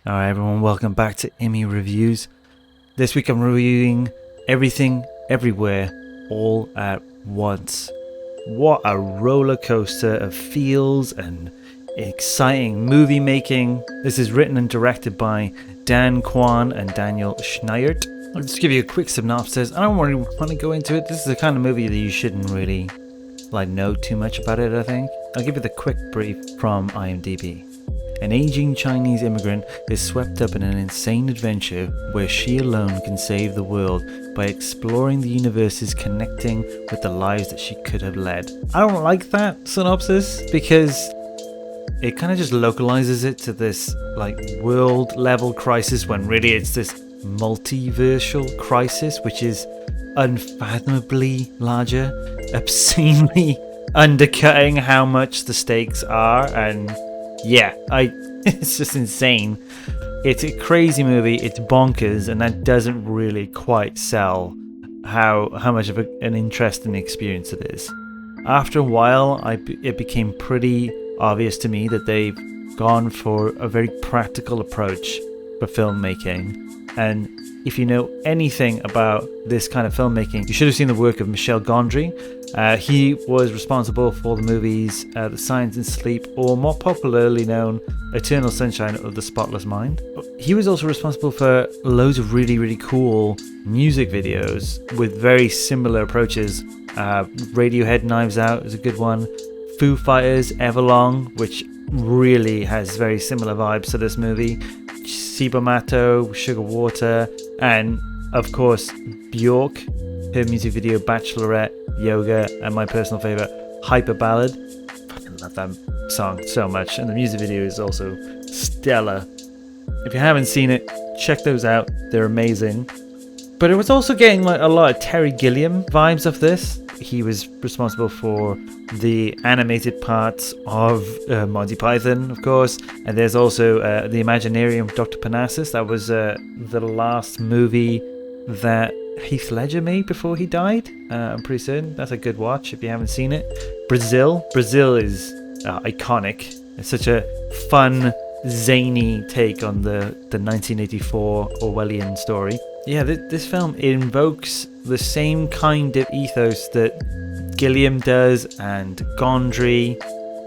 Alright everyone, welcome back to Emmy Reviews. This week I'm reviewing Everything, Everywhere, All at Once. What a roller coaster of feels and exciting movie making. This is written and directed by Quan and Daniel Schneinert. I'll just give you a quick synopsis. I don't really want to go into it. This is the kind of movie that you shouldn't really know too much about it, I think. I'll give you the quick brief from IMDb. An aging Chinese immigrant is swept up in an insane adventure where she alone can save the world by exploring the universes connecting with the lives that she could have led. I don't like that synopsis because it kind of just localizes it to this world level crisis when really it's this multiversal crisis, which is unfathomably larger, obscenely undercutting how much the stakes are, and yeah, it's just insane. It's a crazy movie, it's bonkers, and that doesn't really quite sell how much of an interesting experience it is. After a while, it became pretty obvious to me that they've gone for a very practical approach for filmmaking. And if you know anything about this kind of filmmaking, you should have seen the work of Michel Gondry. He was responsible for the movies The Science and Sleep, or more popularly known, Eternal Sunshine of the Spotless Mind. He was also responsible for loads of really, really cool music videos with very similar approaches. Radiohead Knives Out is a good one. Foo Fighters Everlong, which really has very similar vibes to this movie. Cibomato, Sugar Water, and of course Bjork, her music video Bachelorette, Yoga, and my personal favorite, Hyper Ballad. Fucking love that song so much, and the music video is also stellar. If you haven't seen it, check those out, they're amazing. But it was also getting a lot of Terry Gilliam vibes of this. He was responsible for the animated parts of Monty Python, of course, and there's also the Imaginarium of Dr. Parnassus. That was the last movie that Heath Ledger made before he died. I'm pretty certain that's a good watch if you haven't seen it. Brazil is iconic. It's such a fun, zany take on the 1984 Orwellian story. Yeah, this film invokes the same kind of ethos that Gilliam does and Gondry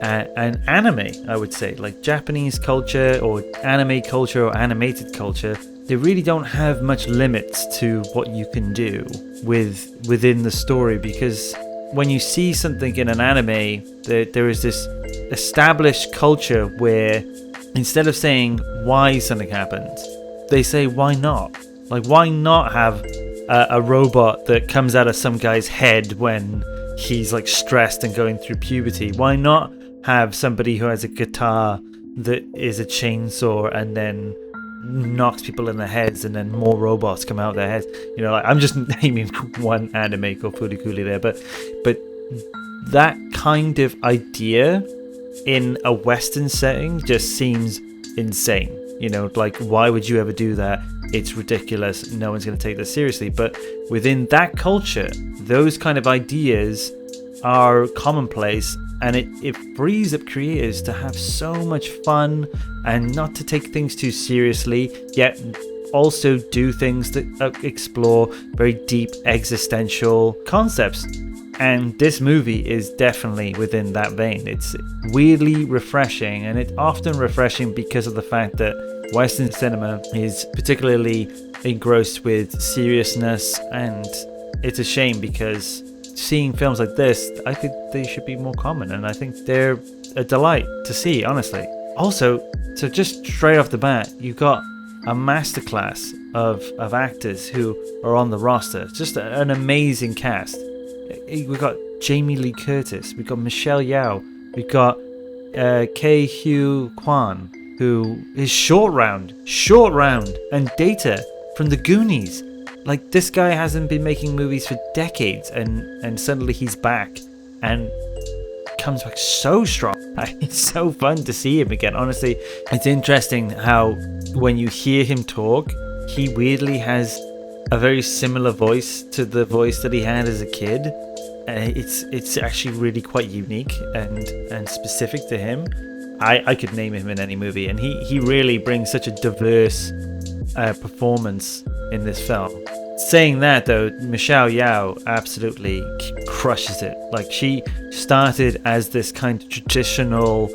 and anime, I would say. Like Japanese culture or anime culture or animated culture, they really don't have much limits to what you can do within the story, because when you see something in an anime, there is this established culture where instead of saying why something happens, they say why not. Why not have a robot that comes out of some guy's head when he's stressed and going through puberty? Why not have somebody who has a guitar that is a chainsaw and then knocks people in the heads and then more robots come out of their heads? I'm just naming one anime called Furikuri there, but that kind of idea in a Western setting just seems insane. Why would you ever do that? It's ridiculous. No one's going to take this seriously. But within that culture, those kind of ideas are commonplace, and it frees up creators to have so much fun and not to take things too seriously, yet also do things that explore very deep existential concepts. And this movie is definitely within that vein. It's weirdly refreshing, and it's often refreshing because of the fact that Western cinema is particularly engrossed with seriousness, and it's a shame because seeing films like this, I think they should be more common, and I think they're a delight to see, honestly. Also, so just straight off the bat, you've got a masterclass of actors who are on the roster. Just an amazing cast. We've got Jamie Lee Curtis, we've got Michelle Yeoh, we've got Quan, who is Short Round, and Data from the Goonies. This guy hasn't been making movies for decades, and suddenly he's back and comes back so strong. It's so fun to see him again. Honestly, it's interesting how when you hear him talk, he weirdly has a very similar voice to the voice that he had as a kid. It's actually really quite unique and specific to him. I could name him in any movie, and he really brings such a diverse performance in this film. Saying that though, Michelle Yeoh absolutely crushes it. Like, she started as this kind of traditional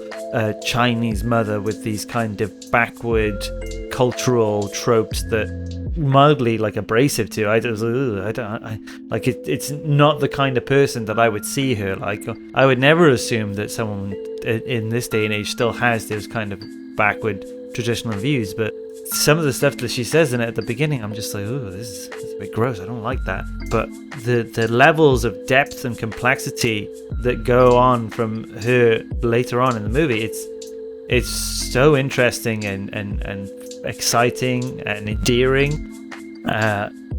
Chinese mother with these kind of backward cultural tropes that mildly like abrasive to. It's not the kind of person that I would see her like. I would never assume that someone in this day and age still has those kind of backward traditional views, but some of the stuff that she says in it at the beginning, I'm just like, oh, this is a bit gross. I don't like that. But the levels of depth and complexity that go on from her later on in the movie, it's so interesting and exciting and endearing.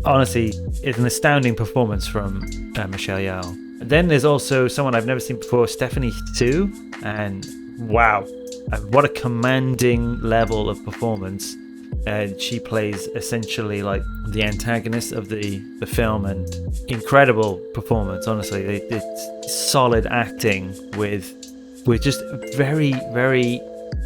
Honestly, it's an astounding performance from Michelle Yeoh. Then there's also someone I've never seen before, Stephanie Su, and wow, what a commanding level of performance. She plays essentially like the antagonist of the film, and incredible performance. Honestly, it's solid acting with just very, very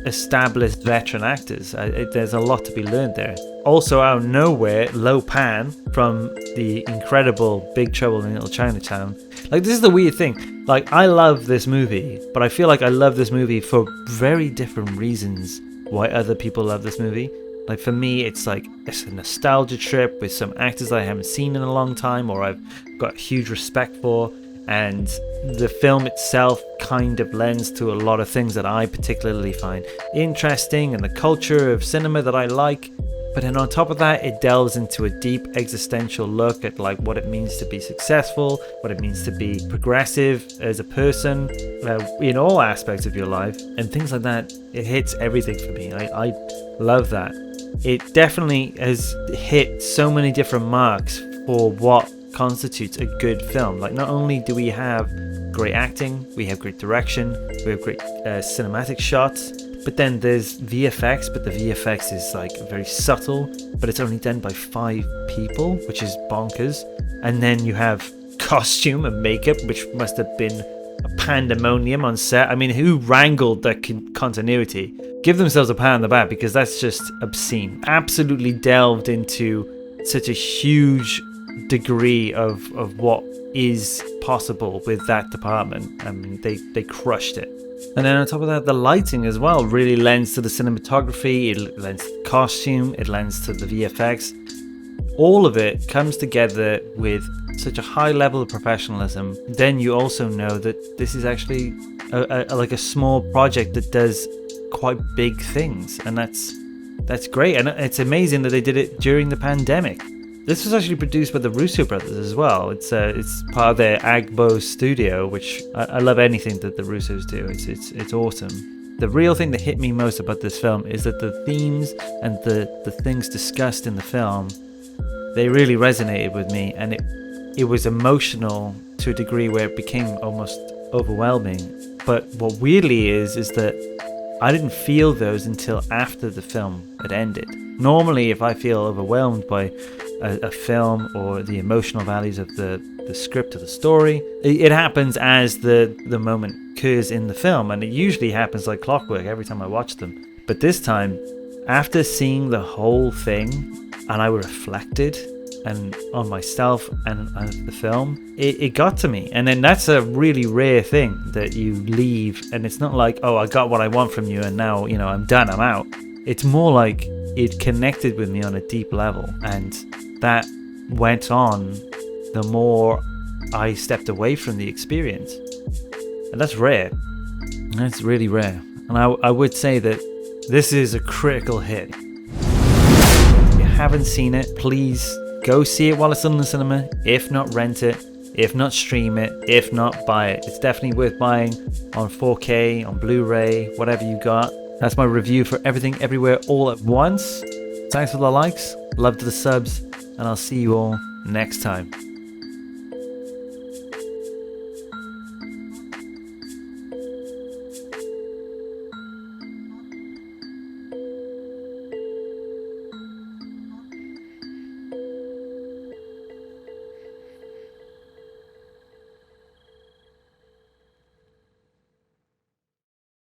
established veteran actors. There's a lot to be learned there. Also out of nowhere, Lo Pan from the incredible Big Trouble in Little Chinatown. Like, this is the weird thing. Like, I love this movie, but I feel like I love this movie for very different reasons why other people love this movie. Like, for me, it's like it's a nostalgia trip with some actors I haven't seen in a long time or I've got huge respect for, and the film itself kind of lends to a lot of things that I particularly find interesting and the culture of cinema that I like. But then on top of that, it delves into a deep existential look at like what it means to be successful, what it means to be progressive as a person in all aspects of your life, and things like that. It hits everything for me. I love that. It definitely has hit so many different marks for what constitutes a good film. Like, not only do we have great acting, we have great direction, we have great cinematic shots, but then there's VFX, but the VFX is like very subtle, but it's only done by 5 people, which is bonkers. And then you have costume and makeup, which must have been a pandemonium on set. I mean, who wrangled that continuity? Give themselves a pat on the back, because that's just obscene. Absolutely delved into such a huge degree of what is possible with that department. I mean, they crushed it. And then on top of that, the lighting as well really lends to the cinematography, it lends to the costume, it lends to the VFX. All of it comes together with such a high level of professionalism. Then you also know that this is actually like a small project that does quite big things, and that's great. And it's amazing that they did it during the pandemic. This was actually produced by the Russo brothers as well. It's part of their Agbo studio, which I love anything that the Russos do. It's awesome. The real thing that hit me most about this film is that the themes and the things discussed in the film, they really resonated with me, and it was emotional to a degree where it became almost overwhelming. But what weirdly is that I didn't feel those until after the film had ended. Normally, if I feel overwhelmed by a film or the emotional values of the script or the story, it happens as the moment occurs in the film, and it usually happens like clockwork every time I watch them. But this time, after seeing the whole thing, and I reflected and on myself and the film, it got to me. And then that's a really rare thing, that you leave and it's not like, oh, I got what I want from you and now, I'm done, I'm out. It's more like it connected with me on a deep level, and that went on the more I stepped away from the experience. And that's rare. That's really rare. And I would say that this is a critical hit. If you haven't seen it, please go see it while it's in the cinema. If not, rent it. If not, stream it. If not, buy it. It's definitely worth buying on 4K, on Blu-ray, whatever you got. That's my review for Everything Everywhere All at Once. Thanks for the likes, love to the subs, and I'll see you all next time.